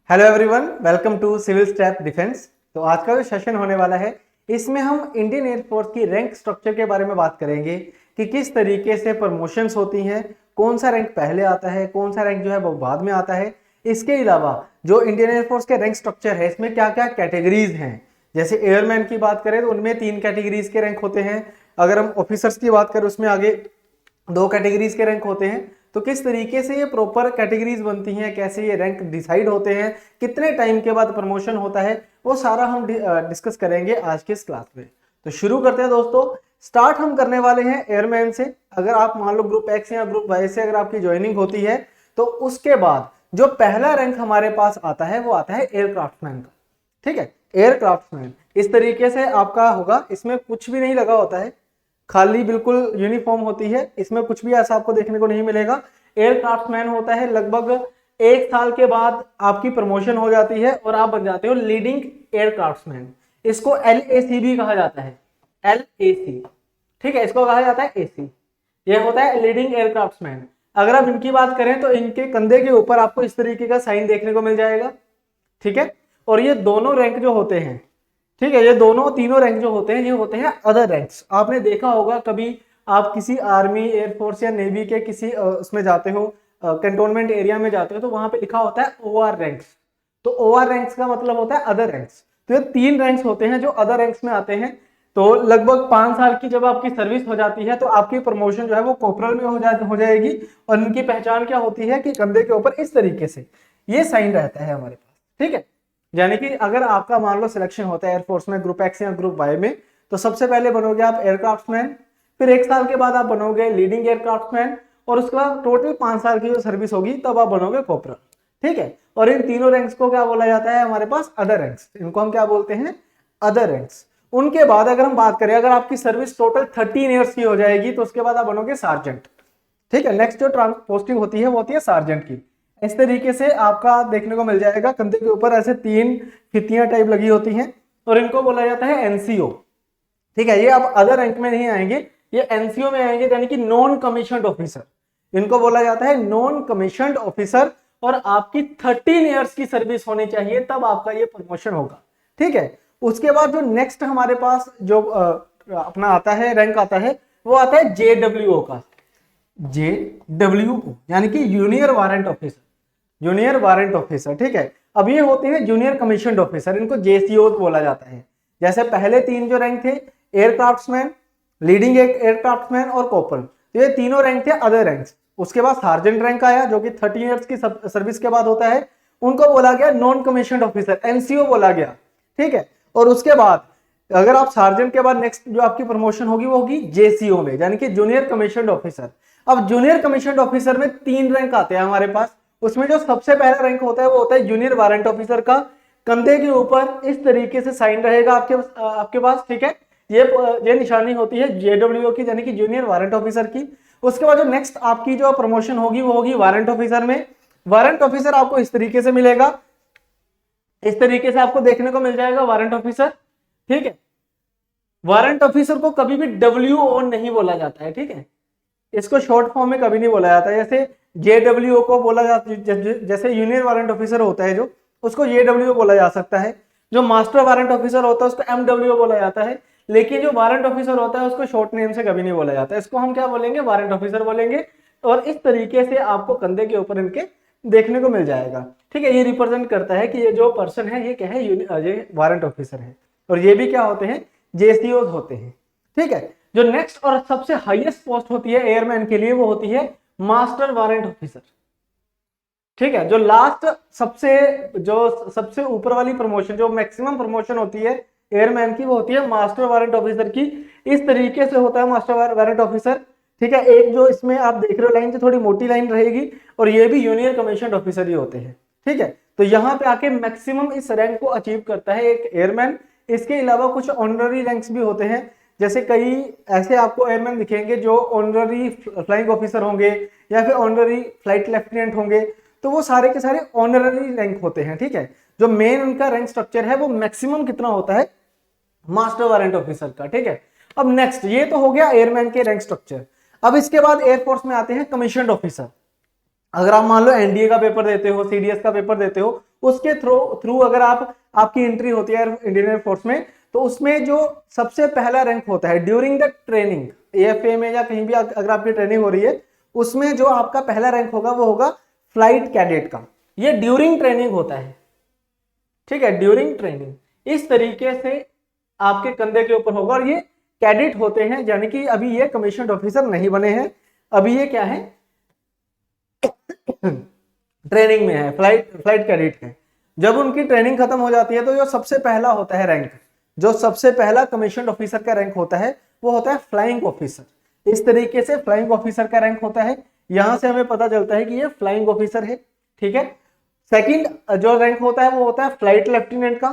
Hello everyone, welcome to civil staff defence. तो आज का जो सेशन होने वाला है इसमें हम इंडियन एयरफोर्स की रैंक स्ट्रक्चर के बारे में बात करेंगे कि किस तरीके से प्रमोशंस होती हैं, कौन सा रैंक पहले आता है, कौन सा रैंक जो है वो बाद में आता है। इसके अलावा जो इंडियन एयरफोर्स के रैंक स्ट्रक्चर है इसमें क्या क्या कैटेगरीज हैं। जैसे एयरमैन की बात करें तो उनमें 3 कैटेगरीज के रैंक होते हैं। अगर हम ऑफिसर्स की बात करें उसमें आगे 2 कैटेगरीज के रैंक होते हैं। तो किस तरीके से ये प्रॉपर कैटेगरीज बनती हैं, कैसे ये रैंक डिसाइड होते हैं, कितने टाइम के बाद प्रमोशन होता है, वो सारा हम डिस्कस करेंगे आज के इस क्लास में। तो शुरू करते हैं दोस्तों। स्टार्ट हम करने वाले हैं एयरमैन से। अगर आप मान लो ग्रुप एक्स या ग्रुप वाई से अगर आपकी ज्वाइनिंग होती है तो उसके बाद जो पहला रैंक हमारे पास आता है वो आता है एयरक्राफ्टमैन का। ठीक है, एयरक्राफ्टमैन इस तरीके से आपका होगा। इसमें कुछ भी नहीं लगा होता है, खाली बिल्कुल यूनिफॉर्म होती है, इसमें कुछ भी ऐसा आपको देखने को नहीं मिलेगा। एयरक्राफ्टमैन होता है लगभग 1 साल के बाद आपकी प्रमोशन हो जाती है और आप बन जाते हो लीडिंग एयरक्राफ्टमैन। इसको LAC भी कहा जाता है, LAC। ठीक है, इसको कहा जाता है AC। ये होता है लीडिंग एयरक्राफ्टमैन। अगर आप इनकी बात करें तो इनके कंधे के ऊपर आपको इस तरीके का साइन देखने को मिल जाएगा। ठीक है, और ये दोनों रैंक जो होते हैं, ठीक है, ये दोनों तीनों रैंक जो होते हैं ये होते हैं अदर रैंक्स। आपने देखा होगा कभी आप किसी आर्मी, एयरफोर्स या नेवी के किसी उसमें जाते हो, कैंटोनमेंट एरिया में जाते हो तो वहां पे लिखा होता है OR रैंक्स। तो OR रैंक्स का मतलब होता है अदर रैंक्स। तो ये 3 रैंक्स होते हैं जो अदर रैंक्स में आते हैं। तो लगभग 5 साल की जब आपकी सर्विस हो जाती है तो आपकी प्रमोशन जो है वो कॉर्पोरल में हो जाएगी। और इनकी पहचान क्या होती है कि कंधे के ऊपर इस तरीके से ये साइन रहता है हमारे पास। ठीक है, यानी कि अगर आपका मान लो सिलेक्शन होता है एयरफोर्स में ग्रुप एक्स या ग्रुप वाई में, तो सबसे पहले बनोगे आप एयरक्राफ्टमैन, फिर 1 साल के बाद आप बनोगे लीडिंग एयरक्राफ्टमैन, और उसके बाद टोटल 5 साल की जो सर्विस होगी तब आप बनोगे कॉर्पोरल। ठीक है, और इन तीनों रैंक्स को क्या बोला जाता है हमारे पास? Other ranks. इनको हम क्या बोलते हैं? Other ranks. उनके बाद अगर हम बात करें, अगर आपकी सर्विस टोटल 13 ईयर्स की हो जाएगी तो उसके बाद आप बनोगे सार्जेंट। ठीक है, नेक्स्ट जो पोस्टिंग होती है वो होती है सार्जेंट की। इस तरीके से आपका देखने को मिल जाएगा कंधे के ऊपर ऐसे 3 फितियां टाइप लगी होती हैं और इनको बोला जाता है NCO। ठीक है, ये अब अदर रैंक में नहीं आएंगे, ये NCO में आएंगे, यानी कि नॉन कमीशन्ड ऑफिसर। इनको बोला जाता है नॉन कमीशन्ड ऑफिसर। और आपकी 13 ईयर्स की सर्विस होनी चाहिए तब आपका ये प्रमोशन होगा। ठीक है, उसके बाद जो नेक्स्ट हमारे पास जो अपना आता है रैंक आता है वो आता है JWO का। JWO यानी कि junior warrant officer. Junior warrant officer, ठीक है। अब ये होते हैं जूनियर कमीशन्ड ऑफिसर, इनको JCO बोला जाता है। जैसे पहले 3 जो रैंक थे, एयरक्राफ्ट्समैन, लीडिंग एयरक्राफ्टमैन और कॉर्पोरल, तो ये तीनों रैंक थे अदर रैंक्स। उसके बाद सार्जेंट रैंक आया जो कि 30 इयर्स की सर्विस के बाद होता है, उनको बोला गया नॉन कमीशन्ड ऑफिसर, NCO बोला गया। ठीक है, और उसके बाद अगर आप सार्जेंट के बाद नेक्स्ट जो आपकी प्रमोशन होगी वो होगी JCO में, यानी कि जूनियर कमीशन्ड ऑफिसर। अब जूनियर कमीशन्ड ऑफिसर में 3 रैंक आते हैं हमारे पास। उसमें जो सबसे पहला रैंक होता है वो होता है जूनियर वारंट ऑफिसर का। कंधे के ऊपर इस तरीके से साइन रहेगा आपके पास। ठीक है, ये निशानी होती है JWO की, यानी कि जूनियर वारंट ऑफिसर की। उसके बाद जो नेक्स्ट आपकी जो प्रमोशन होगी वो होगी वारंट ऑफिसर में। वारंट ऑफिसर आपको इस तरीके से मिलेगा, इस तरीके से आपको देखने को मिल जाएगा वारंट ऑफिसर। ठीक है, वारंट ऑफिसर को कभी भी WO नहीं बोला जाता है। ठीक है, इसको शॉर्ट फॉर्म में कभी नहीं बोला जाता है। जैसे JWO को बोला जाता, जैसे यूनियन वारंट ऑफिसर होता है जो, उसको JWO बोला जा सकता है। जो मास्टर वारंट ऑफिसर होता है उसको MWO बोला जाता है। लेकिन जो वारंट ऑफिसर होता है उसको शॉर्ट नेम से कभी नहीं बोला जाता है, इसको हम क्या बोलेंगे? वारंट ऑफिसर बोलेंगे। और इस तरीके से आपको कंधे के ऊपर इनके देखने को मिल जाएगा। ठीक है, ये रिप्रेजेंट करता है कि ये जो पर्सन है ये क्या है? ये वारंट ऑफिसर है। और ये भी क्या होते हैं? JCOs होते हैं। ठीक है, जो नेक्स्ट और सबसे हाईएस्ट पोस्ट होती है एयरमैन के लिए वो होती है मास्टर वारंट ऑफिसर। ठीक है, जो लास्ट सबसे ऊपर वाली प्रमोशन, जो मैक्सिमम प्रमोशन होती है एयरमैन की, वो होती है मास्टर वारंट ऑफिसर की। इस तरीके से होता है मास्टर वारंट ऑफिसर। ठीक है, एक जो इसमें आप देख रहे हो लाइन से थोड़ी मोटी लाइन रहेगी, और ये भी जूनियर कमीशन्ड ऑफिसर ही होते हैं। ठीक है, तो यहाँ पे आके मैक्सिमम इस रैंक को अचीव करता है एक एयरमैन। इसके अलावा कुछ ऑनररी रैंक्स भी होते हैं। जैसे कई ऐसे आपको एयरमैन दिखेंगे जो ऑनररी फ्लाइंग ऑफिसर होंगे या फिर ऑनररी फ्लाइट लेफ्टिनेंट होंगे, तो वो सारे के सारे ऑनररी रैंक होते हैं। ठीक है, जो मेन उनका रैंक स्ट्रक्चर है वो मैक्सिमम कितना होता है? मास्टर वारंट ऑफिसर का। ठीक है, अब नेक्स्ट ये तो हो गया एयरमैन के रैंक स्ट्रक्चर। अब इसके बाद एयरफोर्स में आते हैं कमीशन्ड ऑफिसर। अगर आप मान लो NDA का पेपर देते हो, CDS का पेपर देते हो, उसके थ्रू अगर आपकी एंट्री होती है इंडियन एयरफोर्स में, तो उसमें जो सबसे पहला रैंक होता है ड्यूरिंग द ट्रेनिंग, एएफए में या कहीं भी अगर आपकी ट्रेनिंग हो रही है, उसमें जो आपका पहला रैंक होगा वो होगा फ्लाइट कैडेट का। ये ड्यूरिंग ट्रेनिंग होता है, ठीक है, ड्यूरिंग ट्रेनिंग इस तरीके से आपके कंधे के ऊपर होगा। और ये कैडेट होते हैं, यानी कि अभी ये कमीशन्ड ऑफिसर नहीं बने हैं, अभी ये क्या है ट्रेनिंग में है, फ्लाइट कैडेट है। जब उनकी ट्रेनिंग खत्म हो जाती है तो जो सबसे पहला होता है रैंक, जो सबसे पहला कमीशन्ड ऑफिसर का रैंक होता है वो होता है फ्लाइंग ऑफिसर। इस तरीके से फ्लाइंग ऑफिसर का रैंक होता है, यहां से हमें पता चलता है कि ये फ्लाइंग ऑफिसर है, ठीक है। सेकंड जो रैंक होता है वो होता है फ्लाइट लेफ्टिनेंट का।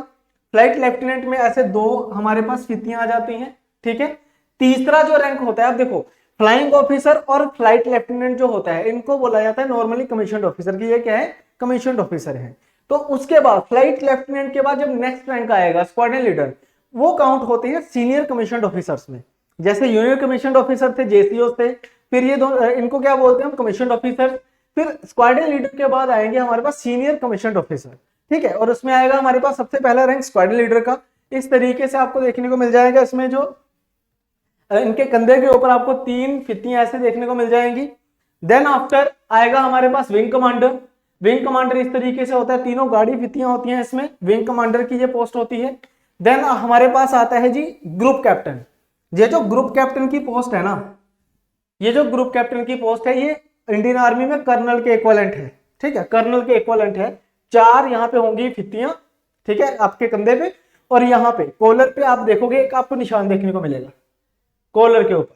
फ्लाइट लेफ्टिनेंट में ऐसे दो हमारे पास फितियां आ जाती हैं, ठीक है। तीसरा जो रैंक होता है, आप देखो फ्लाइंग ऑफिसर और फ्लाइट लेफ्टिनेंट जो होता है इनको बोला जाता है नॉर्मली कमीशन्ड ऑफिसर की, ये क्या है कमीशन्ड ऑफिसर है। तो उसके बाद फ्लाइट लेफ्टिनेंट के बाद जब नेक्स्ट रैंक आएगा स्क्वाड्रन लीडर, वो काउंट होते हैं सीनियर कमीशन्ड ऑफिसर्स में। जैसे जूनियर कमीशन्ड ऑफिसर थे, जेसीओ थे, फिर ये इनको क्या बोलते हैं हम कमीशन्ड ऑफिसर। फिर स्क्वाड्रन लीडर के बाद आएंगे हमारे पास सीनियर कमीशन्ड ऑफिसर, ठीक है। और उसमें आएगा हमारे पास सबसे पहला रैंक स्क्वाड्रन लीडर का। इस तरीके से आपको देखने को मिल जाएगा, इसमें जो इनके कंधे के ऊपर आपको 3 फितियां ऐसे देखने को मिल जाएंगी। देन आफ्टर आएगा हमारे पास विंग कमांडर। विंग कमांडर इस तरीके से होता है, तीनों गाड़ी फितियां होती हैं, इसमें विंग कमांडर की ये पोस्ट होती है। देन हमारे पास आता है जी ग्रुप कैप्टन। ये जो ग्रुप कैप्टन की पोस्ट है ना, ये जो ग्रुप कैप्टन की पोस्ट है ये इंडियन आर्मी में कर्नल के इक्विवेलेंट है, ठीक है, कर्नल के इक्विवेलेंट है। 4 यहाँ पे होंगी फितियां, ठीक है, आपके कंधे पे। और यहाँ पे कॉलर पे आप देखोगे एक आपको निशान देखने को मिलेगा कॉलर के ऊपर,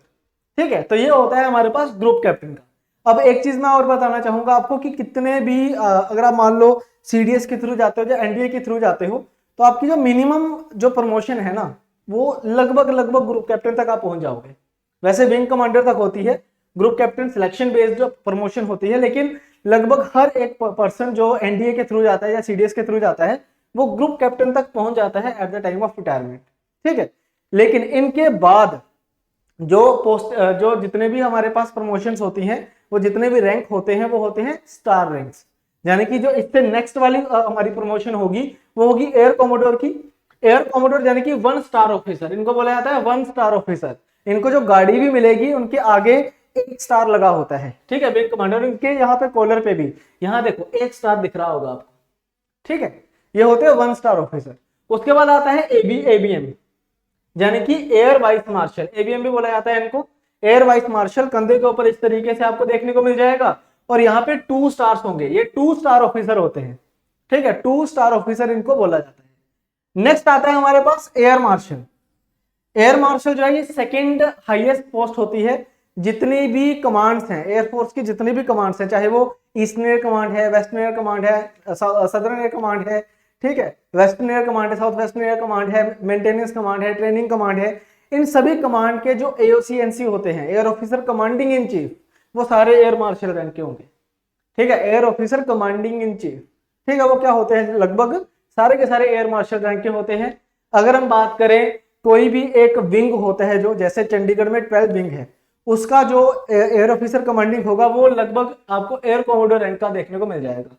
ठीक है। तो ये होता है हमारे पास ग्रुप कैप्टन का। अब एक चीज मैं और बताना चाहूंगा आपको कि कितने भी अगर आप मान लो सीडीएस के थ्रू जाते हो या एनडीए के थ्रू जाते हो, तो आपकी जो मिनिमम जो प्रमोशन है ना, वो लगभग ग्रुप कैप्टन तक आप पहुंच जाओगे। वैसे विंग कमांडर तक होती है, ग्रुप कैप्टन सिलेक्शन बेस्ड जो प्रमोशन होती है, लेकिन लगभग हर एक पर्सन जो एनडीए के थ्रू जाता है या सीडीएस के थ्रू जाता है वो ग्रुप कैप्टन तक पहुंच जाता है at the time of retirement, ठीक है। लेकिन इनके बाद जो पोस्ट जो जितने भी हमारे पास प्रमोशंस होती हैं, वो जितने भी रैंक होते हैं वो होते हैं स्टार रैंक्स। यानी कि जो इससे नेक्स्ट वाली हमारी प्रमोशन होगी वो होगी एयर कोमोडोर की। एयर कोमोडोर यानी कि 1 स्टार ऑफिसर, इनको बोला जाता है 1 स्टार ऑफिसर। इनको जो गाड़ी भी मिलेगी उनके आगे 1 स्टार लगा होता है, ठीक है, विंग कमांडर। इनके यहाँ पे कॉलर पे भी यहाँ देखो 1 स्टार दिख रहा होगा आपको, ठीक है। ये होते हैं 1 स्टार ऑफिसर। उसके बाद आता है एबीएम, यानी कि एयर वाइस मार्शल, एबीएम भी बोला जाता है इनको। एयर वाइस मार्शल कंधे के ऊपर इस तरीके से आपको देखने को मिल जाएगा। और यहाँ पे 2 स्टार्स होंगे, ये 2 स्टार ऑफिसर होते हैं, ठीक है, 2 स्टार ऑफिसर इनको बोला जाता है। नेक्स्ट आता है हमारे पास एयर मार्शल। एयर मार्शल जो है ये सेकंड हाईएस्ट पोस्ट होती है। जितनी भी कमांड्स हैं एयरफोर्स की, जितनी भी कमांड्स हैं, चाहे वो ईस्टर्न एयर कमांड है, वेस्टर्न एयर कमांड है, सदर्न एयर कमांड है, ठीक है, वेस्टर्न एयर कमांड है, साउथ वेस्टर्न एयर कमांड है, मेंटेनेंस कमांड है, ट्रेनिंग कमांड है, इन सभी कमांड के जो एओसीएनसी होते हैं, air officer commanding in chief, वो सारे एयर मार्शल रैंक के होंगे, ठीक है। Air officer commanding in chief, ठीक है, वो क्या होते हैं लगभग सारे के सारे एयर मार्शल रैंक के होते हैं। अगर हम बात करें कोई भी एक विंग होता है, जो जैसे चंडीगढ़ में 12 विंग है, उसका जो एयर ऑफिसर कमांडिंग होगा वो लगभग आपको एयर कोमोडोर रैंक का देखने को मिल जाएगा,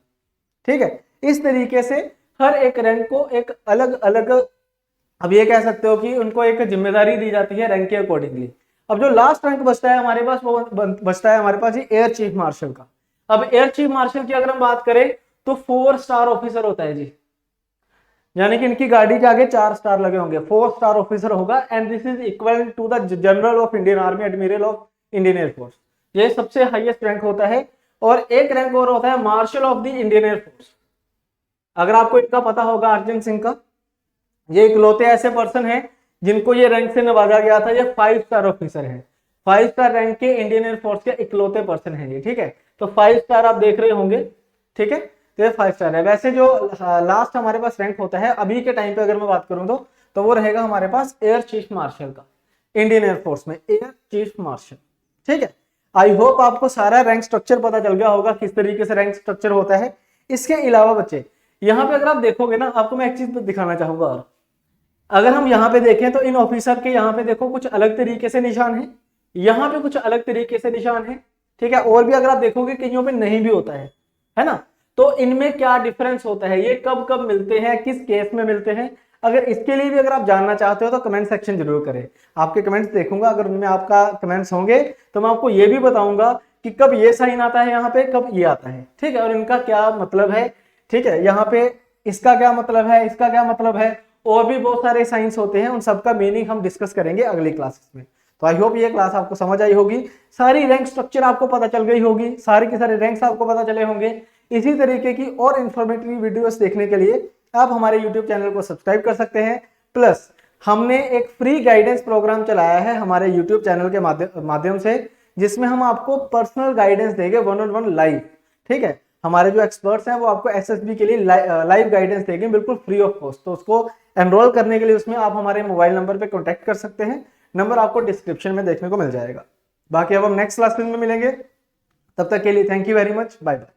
ठीक है। इस तरीके से हर एक रैंक को एक अलग अलग, अब ये कह सकते हो कि उनको एक जिम्मेदारी दी जाती है रैंक के अकॉर्डिंगली। अब जो लास्ट रैंक बचता है हमारे पास, वो बचता है हमारे पास एयर चीफ मार्शल का। अब एयर चीफ मार्शल की अगर हम बात करें तो 4 स्टार ऑफिसर होता है जी, यानी कि इनकी गाड़ी के आगे 4 स्टार लगे होंगे, 4 स्टार ऑफिसर होगा। And this is equal to the general of Indian army, admiral of Indian air force. ये सबसे हाईएस्ट रैंक होता है। और एक रैंक और होता है marshal of the Indian air force. अगर आपको इनका पता होगा, अर्जन सिंह का, ये इकलौते ऐसे पर्सन हैं जिनको ये रैंक से नवाजा गया था। ये 5 स्टार ऑफिसर है, 5 स्टार रैंक के इंडियन एयरफोर्स के इकलौते पर्सन है ये, ठीक है। तो 5 स्टार आप देख रहे होंगे, ठीक है, तो 5 स्टार है। वैसे जो लास्ट हमारे पास रैंक होता है अभी के टाइम पे अगर मैं बात करूं तो वो रहेगा हमारे पास एयर चीफ मार्शल का, इंडियन एयरफोर्स में एयर चीफ मार्शल, ठीक है। आई होप आपको सारा रैंक स्ट्रक्चर पता चल गया होगा, किस तरीके से रैंक स्ट्रक्चर होता है। इसके अलावा बच्चे यहाँ पे अगर आप देखोगे ना, आपको मैं एक चीज दिखाना चाहूंगा। और अगर हम यहाँ पे देखें तो इन ऑफिसर के यहाँ पे देखो कुछ अलग तरीके से निशान है, यहाँ पे कुछ अलग तरीके से निशान है, ठीक है। और भी अगर आप देखोगे कईयों पे नहीं भी होता है ना। तो इनमें क्या डिफरेंस होता है, ये कब कब मिलते हैं, किस केस में मिलते हैं, अगर इसके लिए भी अगर आप जानना चाहते हो तो कमेंट सेक्शन जरूर करें। आपके कमेंट्स देखूंगा, अगर उनमें आपका कमेंट्स होंगे तो मैं आपको ये भी बताऊंगा कि कब ये साइन आता है यहाँ पे, कब ये आता है, ठीक है, और इनका क्या मतलब है, ठीक है, यहाँ पे इसका क्या मतलब है, इसका क्या मतलब है, और भी बहुत सारे साइंस होते हैं, उन सबका मीनिंग हम डिस्कस करेंगे अगली क्लासेस में। तो आई होप ये क्लास आपको समझ आई होगी, सारी रैंक स्ट्रक्चर आपको पता चल गई होगी, सारे के सारे रैंक्स आपको पता चले होंगे। इसी तरीके की और इंफॉर्मेटिव वीडियोस देखने के लिए आप हमारे यूट्यूब चैनल को सब्सक्राइब कर सकते हैं। प्लस हमने एक फ्री गाइडेंस प्रोग्राम चलाया है हमारे यूट्यूब चैनल के माध्यम से, जिसमें हम आपको पर्सनल गाइडेंस देंगे 1-on-1 लाइव, ठीक है। हमारे जो एक्सपर्ट्स हैं वो आपको एसएसबी के लिए लाइव गाइडेंस देंगे बिल्कुल फ्री ऑफ कॉस्ट। तो उसको एनरोल करने के लिए उसमें आप हमारे मोबाइल नंबर पे कांटेक्ट कर सकते हैं, नंबर आपको डिस्क्रिप्शन में देखने को मिल जाएगा। बाकी अब हम नेक्स्ट क्लास में मिलेंगे, तब तक के लिए thank you very much, bye bye.